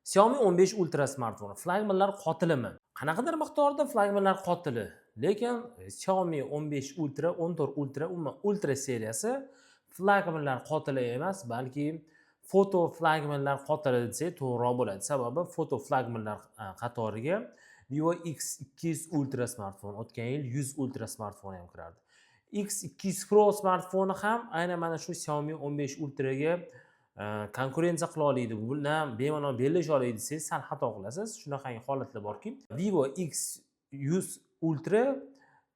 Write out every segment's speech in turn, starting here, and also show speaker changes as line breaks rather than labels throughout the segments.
Xiaomi 15 Ultra smartfoni flagmanlar qotilimi? Qanaqadir miqdorda flagmanlar qotili. Lekin Xiaomi 15 Ultra, 14 Ultra, umuman Ultra seriyasi flagmanlar qotili emas, balki foto flagmanlar qotili desak to'g'riroq bo'ladi. Sababi foto flagmanlar qatoriga Vivo X200 Ultra smartfon, o'tgan yil 100 Ultra smartfoni ham kirardi. X200 Pro smartfoni ham aynan mana shu Xiaomi 15 Ultra ga konkurensiya qila oladi, bu bilan bemalol bellasha oladi desangiz sal xato qilasiz. Shunaqangi holatlar borki, Vivo X100 Ultra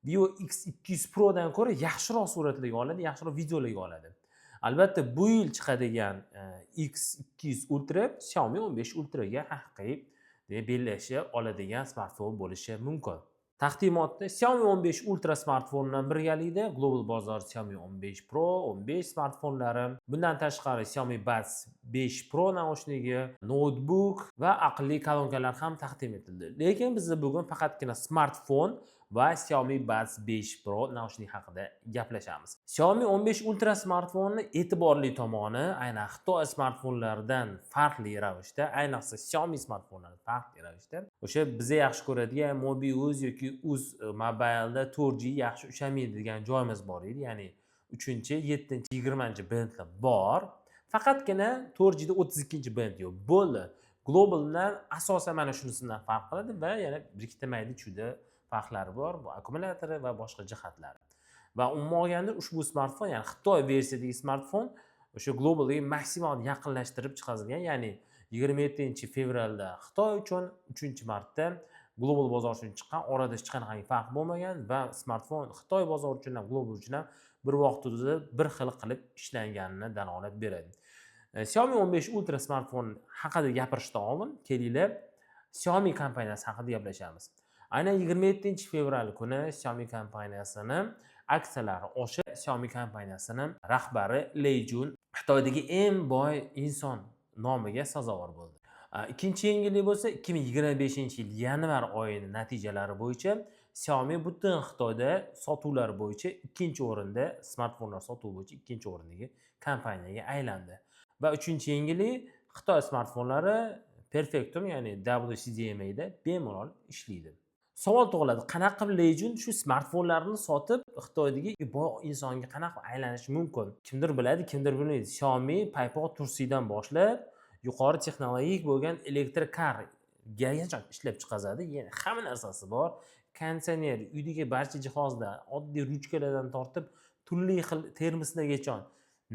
Vivo X200 Pro dan ko'ra yaxshiroq suratlarga oladi, yaxshiroq videolarga oladi. Albatta bu yil chiqadigan X200 Ultra Xiaomi 15 Ultra ga haqiqiy deb bellasha oladigan smartfon bo'lishi mumkin. Taqdimotda Xiaomi 15 Ultra smartfoni bilan birgalikda global bozor Xiaomi 15 Pro, 15 smartfonlari, bundan tashqari Xiaomi Buds 5 Pro naushnigi, notebook va aqlli kolonkalar ham taqdim etildi. Lekin biz bugun faqatgina smartfon va Xiaomi Buds 5 Pro naushnik haqida gaplashamiz. Xiaomi 15 Ultra smartfoni e'tiborli tomoni, aynan Xitoy smartfonlaridan farqli ravishda, ayniqsa Xiaomi smartfonlaridan farqli ravishda, o'sha biza yaxshi ko'radigan Mobiuz yoki Uz Mobile'da 4G yaxshi ushamaydi degan joyimiz bor edi. Ya'ni 3-7, 20-bendlar bor. Faqatgina 4G da 32-bend yo'q. Bo'ldi. Globaldan asosan mana shunisidan farq qiladi va yana bir ikkita mayda-chuyda farqlari bor. Bu akkumulyatori va boshqa jihatlari. Va umuman olganda ushbu smartfon, ya'ni Xitoy versiyadagi smartfon o'sha globalga maksimal yaqinlashtirib chiqarilgan, ya'ni 27-fevralda Xitoy uchun, 3-martda global bozor uchun chiqqan, orada hech qanday farq bo'lmagan va smartfon Xitoy bozori uchun ham, global uchun ham bir vaqt hududida bir xil qilib ishlanganini dalolat beradi. Xiaomi 15 Ultra smartfon haqida gapirishdan oldin kelinglar Xiaomi kompaniyasi haqida gaplashamiz. Aynan 27-fevral kuni Xiaomi kompaniyasini aksiyalari oshib, Xiaomi kompaniyasining rahbari Lei Jun Xitoydagi eng boy inson nomiga sazovor bo'ldi. Ikkinchi yangilik bo'lsa 2025-yil yanvar oyining natijalari bo'yicha Xiaomi butun Xitoyda sotuvlar bo'yicha ikkinchi o'rinda, smartfonlar sotuvi bo'yicha ikkinchi o'rindagi kompaniyaga aylandi. Va uchinchi yangilik, Xitoy smartfonlari Perfectum, ya'ni WCDMA da bemalol ishlaydi. Savol tug'iladi, qanaqa qilib Lei Jun shu smartfonlarni sotib Xitoydagi boy insonga qanaqa aylanish mumkin? Kimdir biladi, kimdir bilmaydi. Xiaomi paypoq Tursidan boshlab yuqori texnologik bo'lgan elektrokar gacha ishlab chiqazadi. Ya'ni hamma narsasi bor. Konditsioner, uydagi barcha jihozlar, oddiy ruchkalardan tortib turli xil termoslargacha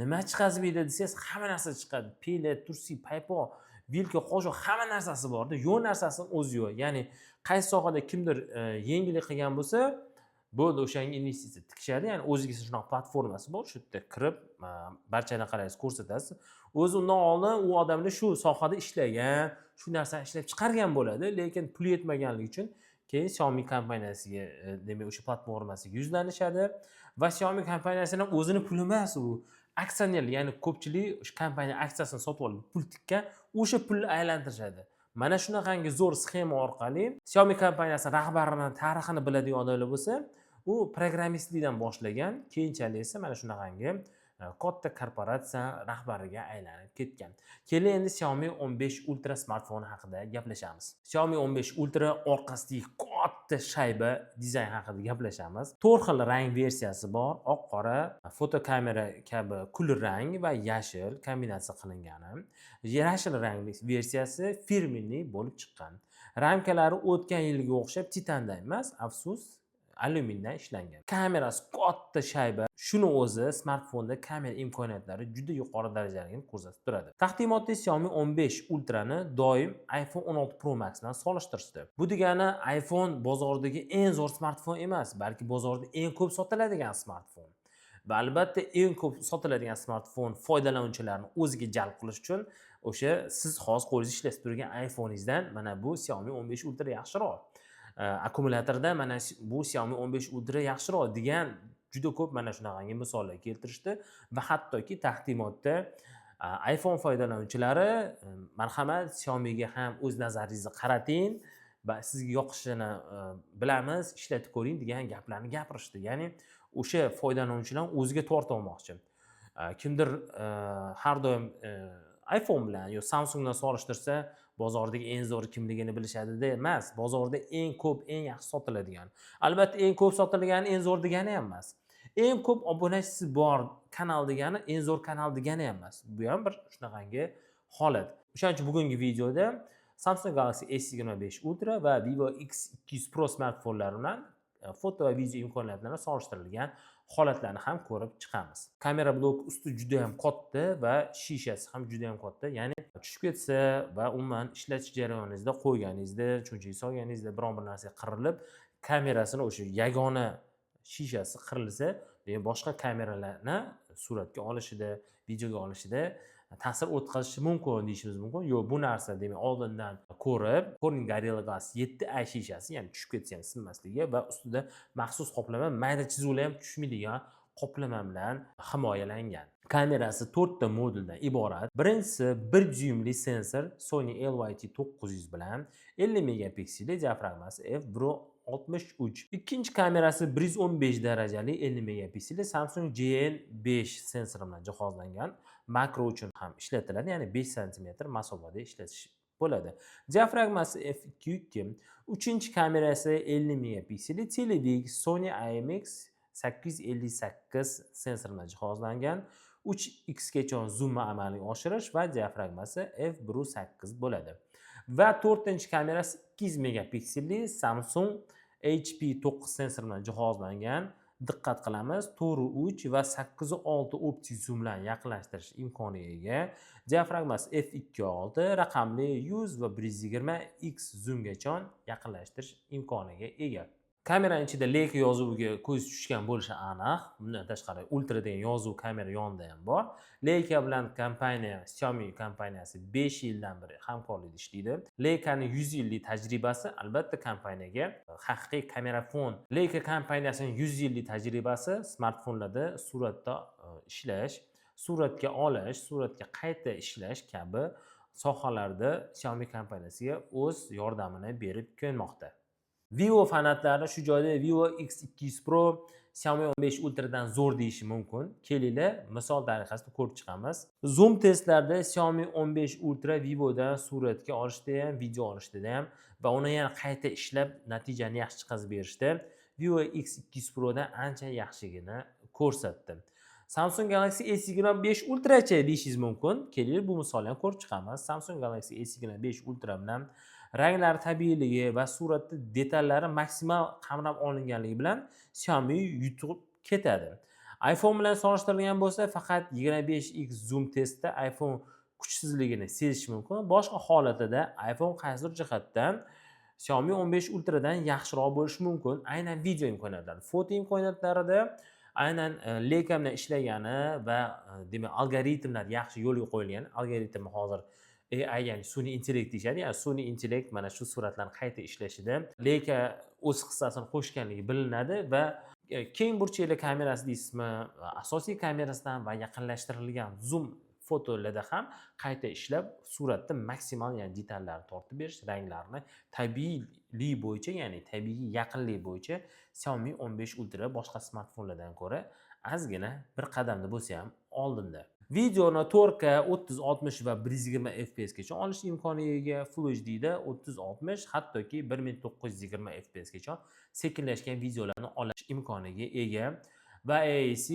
nima chiqazmaydi desangiz, hamma narsa chiqadi. Pila, tursi, paypoq, vilka, qoshiq, hamma narsasi borda. Yo'q narsasini o'zi yo'q. Ya'ni qaysi sohada kimdir yangilik qilgan bo'lsa, bo'ldi, o'shanga investitsiya tikishadi. Ya'ni o'ziga shunaqa platformasi bor, shu yerda kirib barchani qaraysiz, ko'rsatasiz. O'zi undan oldin u odamlar shu sohada ishlagan, shu narsani ishlab chiqargan bo'ladi, lekin pul yetmaganligi uchun keyin Xiaomi kompaniyasiga, demak o'sha platformasiga yuzlanishadi va Xiaomi kompaniyasining o'zini puli emas u, aksioner, ya'ni ko'pchilik o'sha kompaniya aksiyasini sotib olib pul tikkan, o'sha pulni aylantirishadi. Mana shunaqangi zo'r sxema orqali Xiaomi kompaniyasi rahbarining tarixini biladigan odamlar bo'lsa, u programmistlikdan boshlagan, keyinchalik esa mana shunaqangi katta korporatsiya rahbariga aylanib ketgan. Keling endi Xiaomi 15 Ultra smartfoni haqida gaplashamiz. Xiaomi 15 Ultra orqasidagi katta shayba dizayn haqida gaplashamiz. 4 xil rang versiyasi bor: oq, qora, fotokamera kabi kulrang va yashil kombinatsiya qilingani. Yashil rang versiyasi firmenniy bo'lib chiqqan. Ramkalari o'tgan yilga o'xshab titandan emas, afsus, alyumindan ishlangan. Kamerasi katta shayba. Shuni o'zi smartfonda kamera imkoniyatlari juda yuqori darajaligini ko'rsatib turadi. Taqdimotda Xiaomi 15 Ultra ni doim iPhone 16 Pro Max bilan solishtirishdi. Bu degani iPhone bozoridagi eng zo'r smartfon emas, balki bozorda eng ko'p sotiladigan smartfon. Va albatta eng ko'p sotiladigan smartfon foydalanuvchilarni o'ziga jalb qilish uchun o'sha siz hozir qo'lingizda ishlatib turgan iPhone'ingizdan mana bu Xiaomi 15 Ultra yaxshiroq. Akkumulyatorda mana bu Xiaomi 15 Ultra yaxshiroq degan juda ko'p mana shunaqangi misollar keltirishdi va hattoki taqdimotda iPhone foydalanuvchilari marhamat Xiaomi'ga ham o'z nazaringizni qarating va sizga yoqishini bilamiz, ishlatib ko'ring degan gaplarni gapirishdi. Ya'ni o'sha foydalanuvchilar o'ziga tortib olmoqchi. Kimdir har doim iPhone bilan yo Samsung bilan solishtirsa, bozordagi eng zo'r kimligini bilishadida emas, bozorda eng ko'p, eng yaxshi sotiladigan. Albatta eng ko'p sotilgani eng zo'r degani ham emas. Eng ko'p obunachisi bor kanal degani eng zo'r kanal degani ham emas. Bu ham bir shunaqangi holat. O'shaning uchun bugungi videoda Samsung Galaxy S25 Ultra va Vivo X200 Pro smartfonlari bilan foto va video imkoniyatlarini solishtirilgan holatlarni ham ko'rib chiqamiz. Kamera blok usti juda ham katta va shishasi ham juda ham katta. Ya'ni tushib ketsa va umuman ishlatish jarayoningizda qo'yganingizda, cho'nchak solganingizda biron bir narsa qirilib, kamerasini o'sha yagona shishasi qirilsa, demak boshqa kameralarni suratga olishida, videoga olishida ta'sir o'tkazishi mumkin deyishimiz mumkin. Yo'q, bu narsa demak oldindan ko'rib, Corning Gorilla Glass 7i shishasi, ya'ni tushib ketsa ham sinmasligi va ustida maxsus qoplama, mayda chizuvlar ham tushmaydigan qoplama bilan himoyalangan. Kamerasi 4 ta moduldan iborat. Birinchisi 1 dyuymli sensor Sony LYT900 bilan 50 megapikselli, diafragmasi f1.63. Ikkinchi kamerasi 115 darajali 50 megapikselli Samsung GN5 sensori bilan jihozlangan. Makro uchun ham ishlatiladi, ya'ni 5 sm masofada ishlatish bo'ladi. Diafragmasi f2.2. Uchinchi kamerasi 50 megapikselli Teledik Sony IMX858 sensor bilan jihozlangan. 3x gacha zoomni amalga oshirish va diafragmasi f1.8 bo'ladi. Va 4-kamerasi 200 megapikselli Samsung HP9 sensor bilan jihozlangan. Diqqat qilamiz, 4.3 va 8.6 optik zoom bilan yaqinlashtirish imkoniga ega. Diafragmasi f2.6, raqamli 100 va 120x zoomgacha yaqinlashtirish imkoniga ega. Kameraning ichida Leica yozuviga ko'z tushgan bo'lishi aniq. Bundan tashqari Ultra degan yozuv kamera yonida ham bor. Leica bilan kompaniya, Xiaomi kompaniyasi 5 yildan beri hamkorlikda ishlaydi. Leica'ning 100 yillik tajribasi albatta kompaniyaga haqiqiy kamerafon. Leica kompaniyasining 100 yillik tajribasi smartfonlarda suratda ishlash, suratga olish, suratga qayta ishlash kabi sohalarda Xiaomi kompaniyasiga o'z yordamini berib kelmoqda. Vivo fanatlari shu joyda Vivo X200 Pro Xiaomi 15 Ultra dan zo'r deyishi mumkin. Kelinglar, misol tariqasida ko'rib chiqamiz. Zoom testlarda Xiaomi 15 Ultra Vivodan suratga olishda ham, video olishda ham va uni yana qayta ishlab natijani yaxshi chiqarib berishda Vivo X200 Pro dan ancha yaxshigini ko'rsatdi. Samsung Galaxy S25 Ultracha deyishingiz mumkin. Kelinglar, bu misolni ham ko'rib chiqamiz. Samsung Galaxy S25 Ultra bilan ranglar tabiiyligi va suratda detallari maksimal qamrab olinganligi bilan Xiaomi yutib ketadi. iPhone bilan solishtirilgan bo'lsa, faqat 25x zoom testda iPhone kuchsizligini sezish mumkin. Boshqa holatida iPhone qaysidir jihatdan Xiaomi 15 Ultra dan yaxshiroq bo'lishi mumkin. Aynan video imkoniyatlari, foto imkoniyatlarida aynan Leica bilan ishlagani va demak algoritmlar yaxshi yo'lga qo'yilgan. Algoritm hozir AI, ya'ni sun'iy intellekt deyishadi. Ya'ni sun'iy intellekt mana shu suratlarni qayta ishlashida Leica o'z hissasini qo'shganligi bilinadi va keng burchakli kamerasi deysizmi, asosiy kamerasidan va yaqinlashtirilgan zoom fotolarda ham qayta ishlab suratda maksimal, ya'ni detallarni tortib berish, ranglarni tabiiylik bo'yicha, ya'ni tabiiy yaqinlik bo'yicha Xiaomi 15 Ultra boshqa smartfonlardan ko'ra ozgina bir qadamda bo'lsa ham oldinda. Videoni 4K 3060 va 120 fps gacha olish imkoniga ega. Full HD da 3060 hattoki 1920 fps gacha sekinlashgan videolarni olish imkoniga ega. Va AAC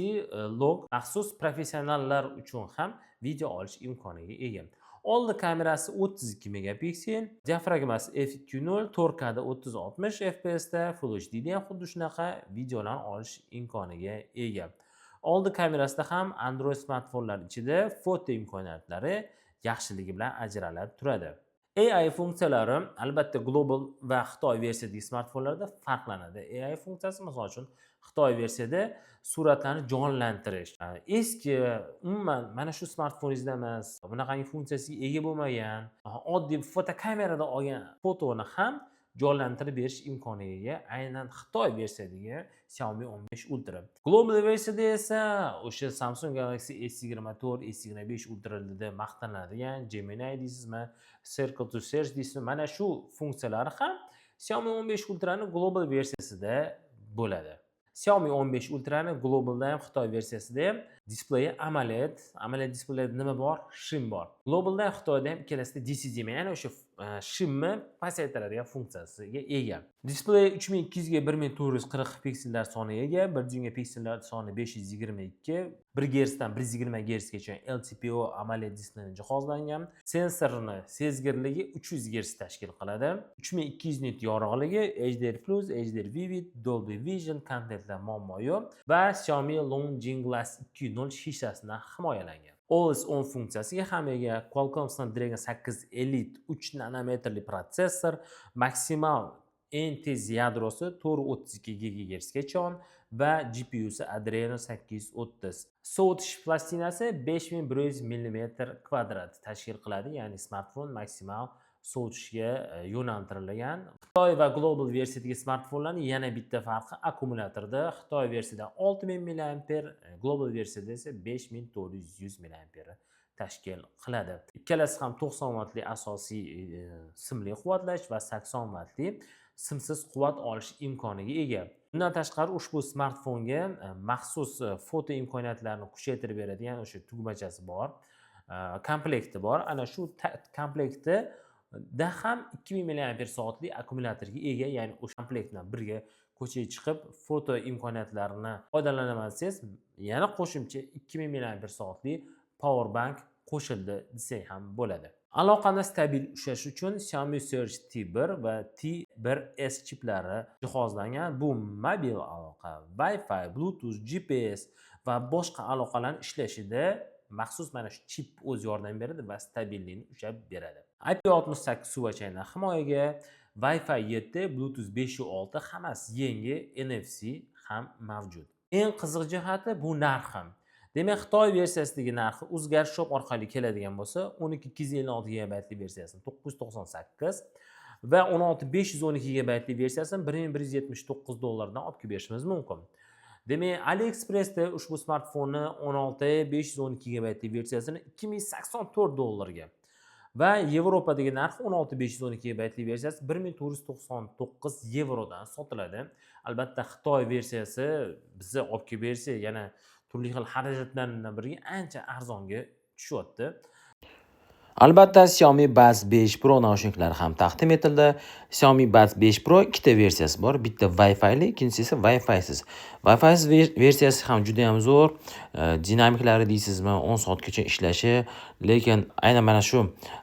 log maxsus professionallar uchun ham video olish imkoniga ega. Oldi kamerasi 32 megapiksel, diafragmasi f2.0, 4K da 3060 fps da, Full HD da ham xuddi shunaqa videolarni olish imkoniga ega. Oldi kamerasida ham Android smartfonlar ichida foto imkoniyatlari yaxshiligi bilan ajralib turadi. AI funksiyalari albatta global va Xitoy versiyadagi smartfonlarda farqlanadi. AI funksiyasi misol uchun Xitoy versiyada suratlarni jonlantirish. Eski umuman mana shu smartfoningizda emas, bunaqangi funksiyasiga ega bo'lmagan, oddiy fotokamerada olgan fotoni ham jonlantirib berish imkoniga ega aynan Xitoy versiyadagi Xiaomi 15 Ultra. Global versiyada esa o'sha Samsung Galaxy S24, S25 Ultralarda maqtanadigan Gemini deysizmi, Circle to Search deysizmi, mana shu funksiyalari ham Xiaomi 15 Ultraning global versiyasida bo'ladi. Xiaomi 15 Ultrani globalda ham Xitoy versiyasida ham displeyi AMOLED displeyda nima bor? Shim bor. Globalda Xitoyda ham ikkalasida DCDMA, ya'ni o'sha shimni pasaytiradigan funksiyasiga ega. Displey 3200 ga 1440 piksellar soniga ega, 1 dyuymga piksellar soni 522, 1 Gz dan 120 Gz gacha LTPO AMOLED displeyni jihozlangan. Sensorni sezgirligi 300 Gz tashkil qiladi. 3200 nit yorug'ligi, HDR+, HDR Vivid, Dolby Vision kontentlar muammo yo'q va Xiaomi Longjing Glass 2.0 shishasidan himoyalangan. Always on funksiyasiga ham ega. Qualcomm Snapdragon 8 Elite 3 nanometrli protsessor, maksimal eng tez yadrosi 432 GHz gacha va GPUsi Adreno 830. Sovutish plastinasi 5100 mm² tashkil qiladi, ya'ni smartfon maksimal sovutishga yo'naltirilgan. Xitoy va global versiyadagi smartfonlarning yana bitta farqi akkumulyatorda. Xitoy versiyasida 6000 mAh, global versiyada esa 5400 mAh tashkil qiladi. Ikkalasi ham 90 vattli asosiy simli quvvatlash va 80 vattli simsiz quvvat olish imkoniga ega. Bundan tashqari ushbu smartfonga maxsus foto imkoniyatlarini kuchaytirib beradigan o'sha tugmachasi bor, komplekti bor. Ana shu komplektda ham 2000 mAhli akkumulyatorga ega, ya'ni o'sha komplekt bilan birga ko'chaga chiqib foto imkoniyatlarini foydalanaman desangiz, yana qo'shimcha 2000 mAhli power bank qo'shildi desak ham bo'ladi. Aloqani stabil ushlash uchun Xiaomi Surge T1 va T1S chiplari jihozlangan. Bu mobil aloqa, Wi-Fi, Bluetooth, GPS va boshqa aloqalarning ishlashida maxsus mana shu chip o'z yordam beradi va stabillikni ushlab beradi. IP68 suvachayidan himoyaga, Wi-Fi 7, Bluetooth 5.6 hammasi yangi, NFC ham mavjud. Eng qiziq jihati bu narxi. Demak, Xitoy versiyasidagi narxi Uzgar Shop orqali keladigan bo'lsa, 12256 GB versiyasini 998 va 16512 GB versiyasini $1179 olib kelib berishimiz mumkin. Demak, AliExpressda ushbu smartfonni 16512 GB versiyasini $2084 va Yevropadagi narxi 16512 GB versiyasi 1499 dan sotiladi. Albatta, Xitoy versiyasi bizni olib kelib bersa, yana turli xil xarajatlardan birga ancha arzonga tushyapti. Albatta, Xiaomi Buds 5 Pro naushniklari ham taqdim etildi. Xiaomi Buds 5 Pro ikkita versiyasi bor. Bitta Wi-Fi-li, ikkinchisi esa Wi-Fi-siz. Wi-Fi-siz versiyasi ham juda ham zo'r. Dinamiklari deysizmi, 10 soatgacha ishlashi, lekin aynan mana shu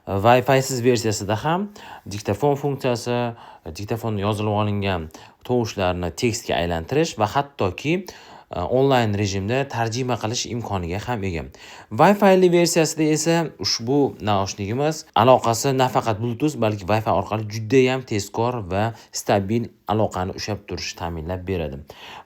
Wi-Fi-siz versiyasida ham diktafon funksiyasi, diktafon yozilib olingan tovushlarni tekstga aylantirish va hattoki onlayn rejimda tarjima qilish imkoniga ham ega. Wi-Fi versiyasida esa ushbu naushnikimiz aloqasi nafaqat Bluetooth, balki Wi-Fi orqali juda ham tezkor va stabil aloqani ushlab turishni ta'minlab beradi.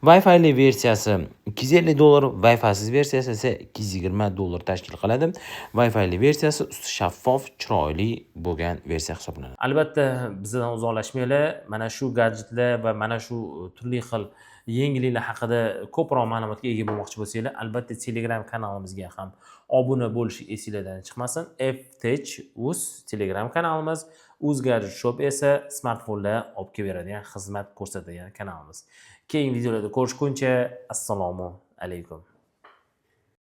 Wi-Fi versiyasi $250, Wi-Fi-siz versiyasi esa $220 tashkil qiladi. Wi-Fi versiyasi usti shaffof, chiroyli bo'lgan versiya hisoblanadi. Albatta, bizdan uzoqlashmanglar. Mana shu gadjetlar va mana shu turli xil yangiliklar haqida ko'proq ma'lumotga ega bo'lmoqchi bo'lsanglar, albatta Telegram kanalimizga ham obuna bo'lish esingizdan chiqmasin. FTech.uz Telegram kanalimiz, Uzgadget Shop esa smartfonlar olib kelib beradigan, xizmat ko'rsatadigan kanalimiz. Keyingi videolarda ko'rishguncha assalomu alaykum.